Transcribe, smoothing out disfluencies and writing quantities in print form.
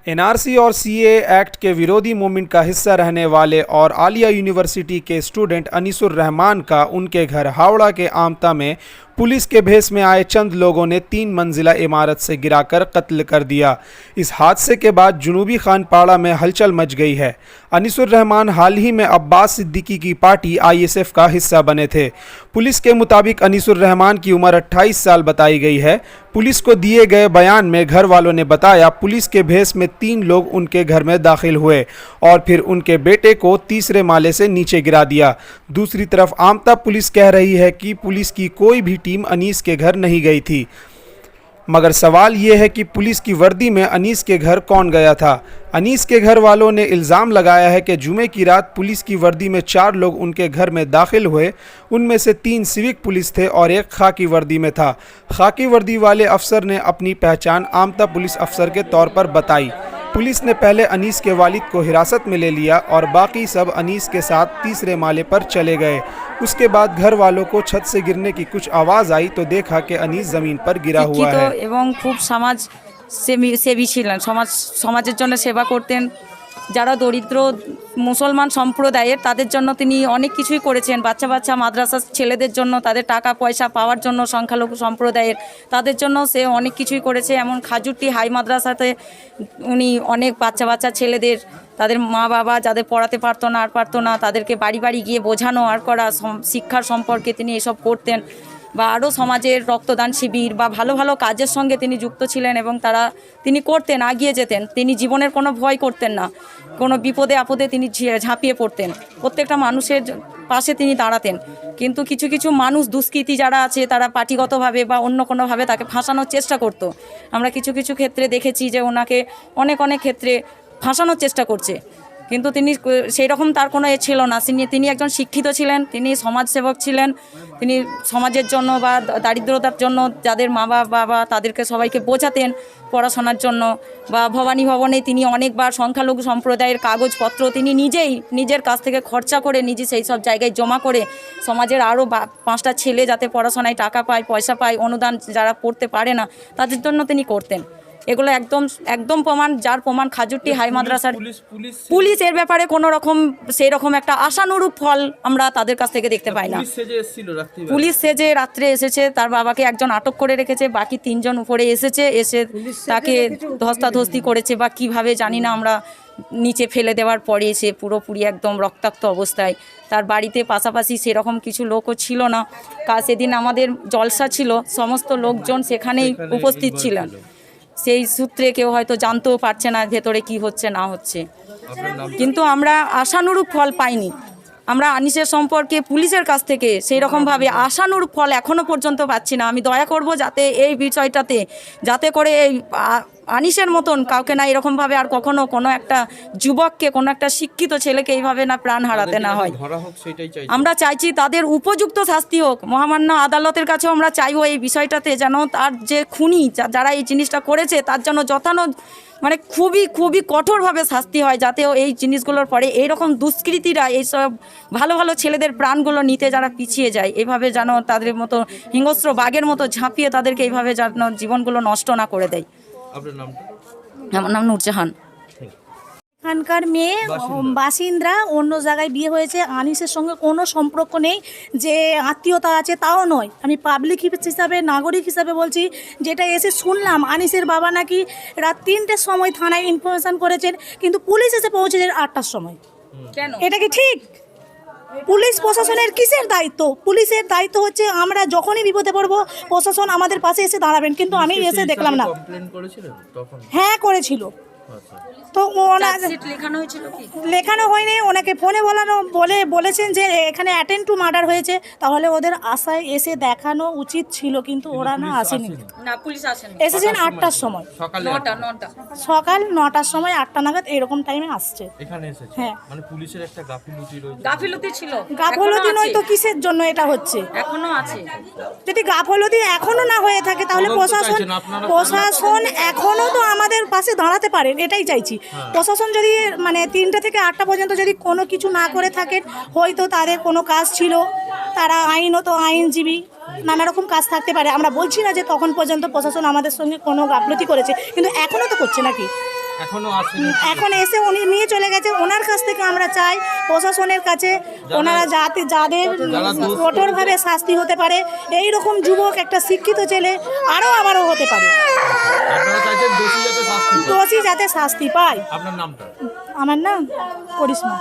NRC और CA act के विरोधी मूवमेंट का हिस्सा रहने वाले और आलिया यूनिवर्सिटी के स्टूडेंट अनीसुर रहमान का उनके घर हावड़ा के आमता में पुलिस के भेस में आए चंद लोगों ने 3 मंजिला इमारत से गिराकर कत्ल कर दिया। इस हादसे के बाद जुनूबी खानपाड़ा में हलचल मच गई है। अनीसुर रहमान हाल ही में अब्बास सिद्दीकी की पार्टी आईएसएफ का हिस्सा बने थे। पुलिस के मुताबिक अनीसुर रहमान की उम्र 28 साल बताई गई है। पुलिस को दिए गए बयान में घर वालों ने बताया पुलिस के भेस में 3 लोग उनके घर में दाखिल हुए और फिर उनके बेटे को तीसरे माले से नीचे गिरा दिया। दूसरी तरफ आमता पुलिस कह रही है कि पुलिस की कोई भी टीम अनीस के घर नहीं गई थी, मगर सवाल ये है कि पुलिस की वर्दी में अनीस के घर कौन गया था। अनीस के घर वालों ने इल्ज़ाम लगाया है कि जुमे की रात पुलिस की वर्दी में 4 लोग उनके घर में दाखिल हुए। उनमें से 3 सिविक पुलिस थे और 1 खाकी वर्दी में था। खाकी वर्दी वाले अफसर ने अपनी पहचान आमता पुलिस अफसर के तौर पर बताई। पुलिस ने पहले अनीस के वालिद को हिरासत में ले लिया और बाकी सब अनीस के साथ तीसरे माले पर चले गए। उसके बाद घर वालों को छत से गिरने की कुछ आवाज़ आई तो देखा कि अनीस ज़मीन पर गिरा हुआ है। এবং খুব সমাজ সেবী ছিলেন, সমাজের জন্য সেবা করতেন। যারা দরিদ্র মুসলমান সম্প্রদায়ের তাদের জন্য তিনি অনেক কিছুই করেছেন। বাচ্চা মাদ্রাসার ছেলেদের জন্য, তাদের টাকা পয়সা পাওয়ার জন্য, সংখ্যালঘু সম্প্রদায়ের তাদের জন্য সে অনেক কিছুই করেছে। এমন খাজুরটি হাই মাদ্রাসাতে উনি অনেক বাচ্চা ছেলেদের, তাদের মা বাবা যাদের পড়াতে পারতো না তাদেরকে বাড়ি গিয়ে বোঝানো আর করা, শিক্ষার সম্পর্কে তিনি এসব করতেন। বা আরও সমাজের রক্তদান শিবির বা ভালো কাজের সঙ্গে তিনি যুক্ত ছিলেন এবং তিনি করতেন, আগিয়ে যেতেন। তিনি জীবনের কোনো ভয় করতেন না, কোনো বিপদে আপদে তিনি ঝাঁপিয়ে পড়তেন, প্রত্যেকটা মানুষের পাশে তিনি দাঁড়াতেন। কিন্তু কিছু মানুষ দুষ্কৃতী যারা আছে তারা পার্টিগতভাবে বা অন্য কোনোভাবে তাকে ফাঁসানোর চেষ্টা করতো। আমরা কিছু ক্ষেত্রে দেখেছি যে ওনাকে অনেক ক্ষেত্রে ফাঁসানোর চেষ্টা করছে, কিন্তু তিনি সেই রকম তার কোনো ছিল না। তিনি একজন শিক্ষিত ছিলেন, তিনি সমাজসেবক ছিলেন। তিনি সমাজের জন্য বা দারিদ্রতার জন্য যাদের মা বাবা তাদেরকে সবাইকে বোঝাতেন পড়াশোনার জন্য। বা ভবানী ভবনে তিনি অনেকবার সংখ্যালঘু সম্প্রদায়ের কাগজপত্র তিনি নিজের কাছ থেকে খরচা করে নিজে সেই সব জায়গায় জমা করে সমাজের আরও 5টা ছেলে যাতে পড়াশোনায় টাকা পায়, পয়সা পায়, অনুদান যারা পড়তে পারে না তাদের জন্য তিনি করতেন। এগুলো একদম প্রমাণ, যার প্রমাণ খাজুরটি হাই মাদ্রাসার পুলিশ এর ব্যাপারে কোনো রকম সেই রকম একটা আশানুরূপ ফল আমরা তাদের কাছ থেকে দেখতে পাই না। পুলিশ সেজে রাত্রে এসেছে, তার বাবাকে একজন আটক করে রেখেছে, বাকি 3 জন উপরে এসে তাকে ধস্তাধস্তি করেছে বা কিভাবে জানি না, আমরা নিচে ফেলে দেওয়ার পরে সে পুরোপুরি একদম রক্তাক্ত অবস্থায়। তার বাড়িতে পাশাপাশি সেরকম কিছু লোকও ছিল না। সেদিন আমাদের জলসা ছিল, সমস্ত লোকজন সেখানেই উপস্থিত ছিলেন। সেই সূত্রে কেউ হয়তো জানতেও পারছে না ভেতরে কি হচ্ছে না হচ্ছে, কিন্তু আমরা আশানুরূপ ফল পাইনি। আমরা আনিসের সম্পর্কে পুলিশের কাছ থেকে সেই রকমভাবে আশানুরূপ ফল এখনও পর্যন্ত পাচ্ছি না। আমি দয়া করব যাতে এই বিষয়টাতে যাতে করে এই আনিসের মতন কাউকে না এরকমভাবে আর কখনো কোনো একটা যুবককে, কোনো একটা শিক্ষিত ছেলেকে এইভাবে না প্রাণ হারাতে না হয়। আমরা চাইছি তাদের উপযুক্ত শাস্তি হোক। মহামান্য আদালতের কাছেও আমরা চাইব এই বিষয়টাতে যেন তার যে খুনি যারা এই জিনিসটা করেছে তার জন্য মানে খুবই কঠোরভাবে শাস্তি হয়, যাতে এই জিনিসগুলোর পরে এইরকম দুষ্কৃতীরা এইসব ভালো ছেলেদের প্রাণগুলো নিতে যারা পিছিয়ে যায়, এভাবে যেন তাদের মতো হিংস্র বাঘের মতো ঝাঁপিয়ে তাদেরকে এইভাবে যেন জীবনগুলো নষ্ট না করে দেয়। আমার নাম নূরজাহান। এখানকার মেয়ে বাসিন্দা, অন্য জায়গায় বিয়ে হয়েছে, আনিসের সঙ্গে কোনো সম্পর্ক নেই, যে আত্মীয়তা আছে তাও নয়। আমি পাবলিক হিসাবে, নাগরিক হিসাবে বলছি, যেটা এসে শুনলাম আনিসের বাবা নাকি রাত 3টের সময় থানায় ইনফরমেশন করেছেন, কিন্তু পুলিশ এসে পৌঁছেছে 8টার সময়। কেন? এটা কি ঠিক? পুলিশ প্রশাসনের কিসের দায়িত্ব? পুলিশের দায়িত্ব হচ্ছে আমরা যখনই বিপদে পড়বো প্রশাসন আমাদের পাশে এসে দাঁড়াবেন, কিন্তু আমি এসে দেখলাম না। হ্যাঁ, করেছিল। তো লেখানো হয়নি, ওনাকে ফোনে বলেছেন যে এখানে অ্যাটেন্ড টু মার্ডার হয়েছে, তাহলে ওদের আশায় এসে দেখানো উচিত ছিল, কিন্তু ওরা না আসেনি। এসেছেন 8টার সময়, সকাল 9টার সময়, 8টা নাগাদ এরকম টাইমে আসছে। হ্যাঁ, মানে পুলিশের একটা গাফিলতি ছিল। গাফিলতি নয় তো কিসের জন্য এটা হচ্ছে? এখনো আছে। যদি গাফিলতি এখনো না হয়ে থাকে তাহলে প্রশাসন এখনো তো আমাদের পাশে দাঁড়াতে পারেন, এটাই চাইছি। প্রশাসন যদি মানে 3টা থেকে 8টা পর্যন্ত যদি কোনো কিছু না করে থাকেন, হয়তো তাদের কোনো কাজ ছিল, তারা আইনজীবী, নানা রকম কাজ থাকতে পারে। আমরা বলছি না যে তখন পর্যন্ত প্রশাসন আমাদের সঙ্গে কোনো গাফলতি করেছে, কিন্তু এখনও তো করছে নাকি? এখনো আসেনি। এখন এসে উনি নিয়ে চলে গেছে। ওনার কাছ থেকে আমরা চাই প্রশাসনের কাছে ওনারা যাদের কঠোরভাবে শাস্তি হতে পারে, এই রকম যুবক একটা শিক্ষিত ছেলে আবারও হতে পারে, আপনারা চাইছেন দোষী যাতে শাস্তি পায়। দোষী যাতে শাস্তি পায়। আপনার নামটা? আমার নাম করিশ্মা।